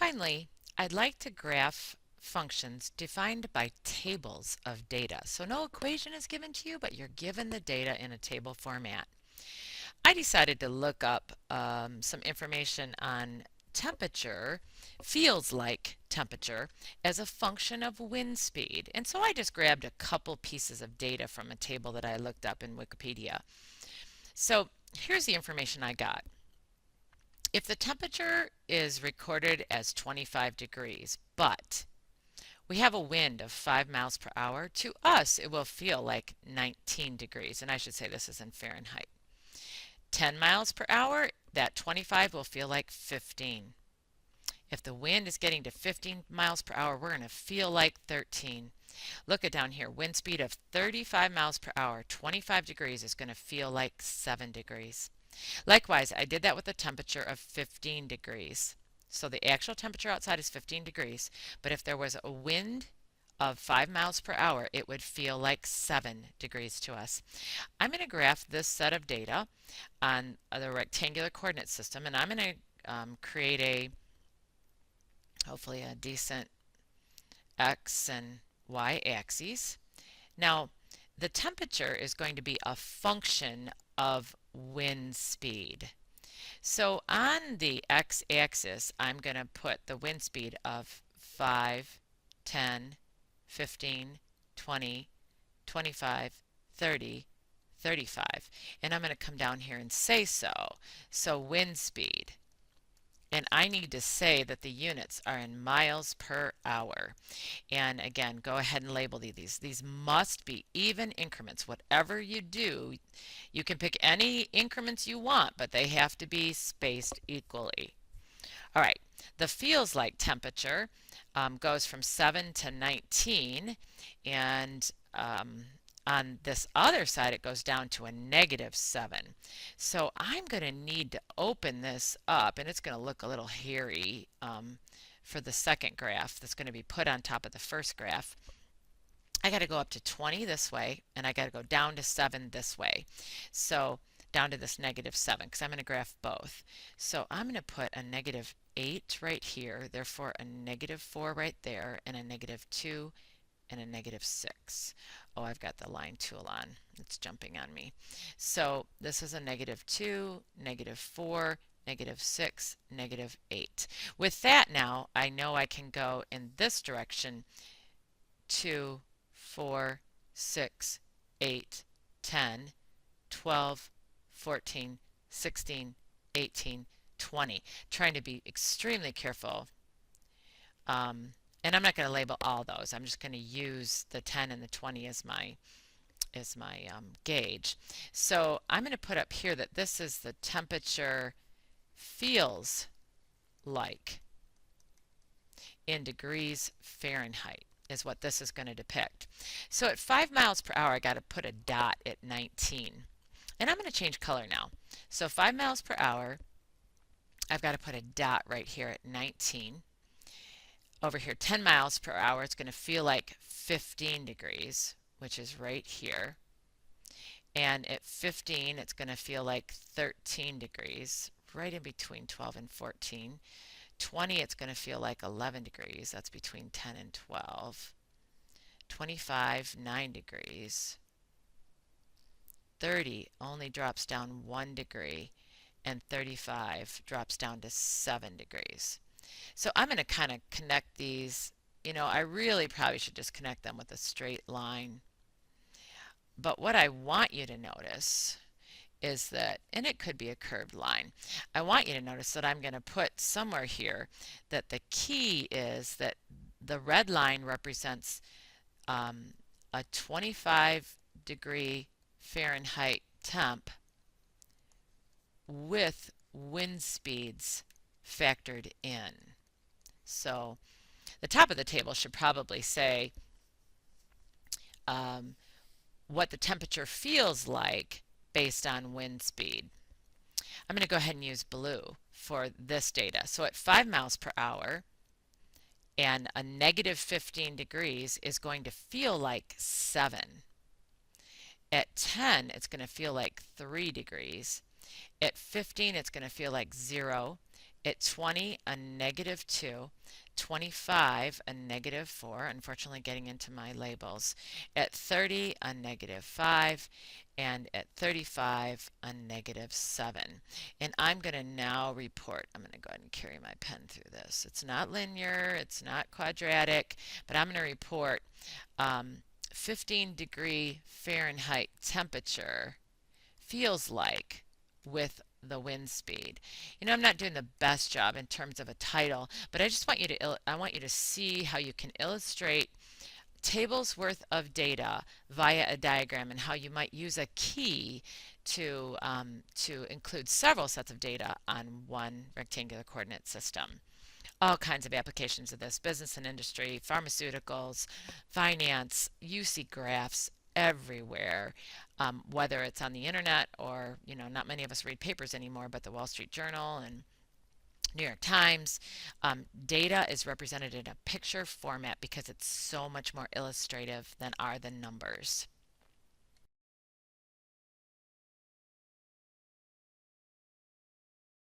Finally, I'd like to graph functions defined by tables of data. So no equation is given to you, but you're given the data in a table format. I decided to look up some information on temperature, feels like temperature, as a function of wind speed. And so I just grabbed a couple pieces of data from a table that I looked up in Wikipedia. So here's the information I got. If the temperature is recorded as 25 degrees, but we have a wind of 5 miles per hour, to us it will feel like 19 degrees. And I should say this is in Fahrenheit. 10 miles per hour, that 25 will feel like 15. If the wind is getting to 15 miles per hour, we're going to feel like 13. Look at down here, wind speed of 35 miles per hour, 25 degrees is going to feel like 7 degrees. Likewise, I did that with a temperature of 15 degrees. So the actual temperature outside is 15 degrees, but if there was a wind of 5 miles per hour, it would feel like 7 degrees to us. I'm going to graph this set of data on the rectangular coordinate system, and I'm going to create hopefully a decent x and y axes. Now, the temperature is going to be a function of wind speed. So on the x-axis, I'm going to put the wind speed of 5, 10, 15, 20, 25, 30, 35. And I'm going to come down here and say so. So wind speed. And I need to say that the units are in miles per hour. And again, go ahead and label these. These must be even increments. Whatever you do, you can pick any increments you want, but they have to be spaced equally. All right, the feels like temperature goes from 7 to 19, and on this other side it goes down to a -7. So I'm going to need to open this up, and it's going to look a little hairy for the second graph that's going to be put on top of the first graph. I got to go up to 20 this way, and I got to go down to 7 this way. So down to this -7, because I'm going to graph both. So I'm going to put a -8 right here, therefore a -4 right there, and a -2 and a -6. Oh, I've got the line tool on. It's jumping on me. So this is a -2, -4, -6, -8. With that now, I know I can go in this direction: 2, 4, 6, 8, 10, 12, 14, 16, 18, 20. Trying to be extremely careful. And I'm not going to label all those. I'm just going to use the 10 and the 20 as my gauge. So I'm going to put up here that this is the temperature feels like in degrees Fahrenheit is what this is going to depict. So at 5 miles per hour, I got to put a dot at 19. And I'm going to change color now. So 5 miles per hour, I've got to put a dot right here at 19. Over here, 10 miles per hour, it's going to feel like 15 degrees, which is right here. And at 15, it's going to feel like 13 degrees, right in between 12 and 14. 20, it's going to feel like 11 degrees. That's between 10 and 12. 25, 9 degrees. 30 only drops down 1 degree, and 35 drops down to 7 degrees. So I'm going to kind of connect these. I really probably should just connect them with a straight line. But what I want you to notice is that, and it could be a curved line, I want you to notice that I'm going to put somewhere here that the key is that the red line represents a 25 degree Fahrenheit temp with wind speeds factored in. So the top of the table should probably say what the temperature feels like based on wind speed. I'm going to go ahead and use blue for this data. So at 5 miles per hour and a -15 degrees is going to feel like 7. At 10, it's going to feel like 3 degrees. At 15, it's going to feel like 0. At 20, a -2. 25, a -4. Unfortunately, getting into my labels. At 30, a -5. And at 35, a -7. And I'm going to now report. I'm going to go ahead and carry my pen through this. It's not linear, it's not quadratic, but I'm going to report 15-degree Fahrenheit temperature feels like with the wind speed. You know, I'm not doing the best job in terms of a title, but I just want you to I want you to see how you can illustrate tables worth of data via a diagram and how you might use a key to include several sets of data on one rectangular coordinate system. All kinds of applications of this: business and industry, pharmaceuticals, finance. You see graphs everywhere, whether it's on the internet or, you know, not many of us read papers anymore, but the Wall Street Journal and New York Times. Data is represented in a picture format because it's so much more illustrative than are the numbers.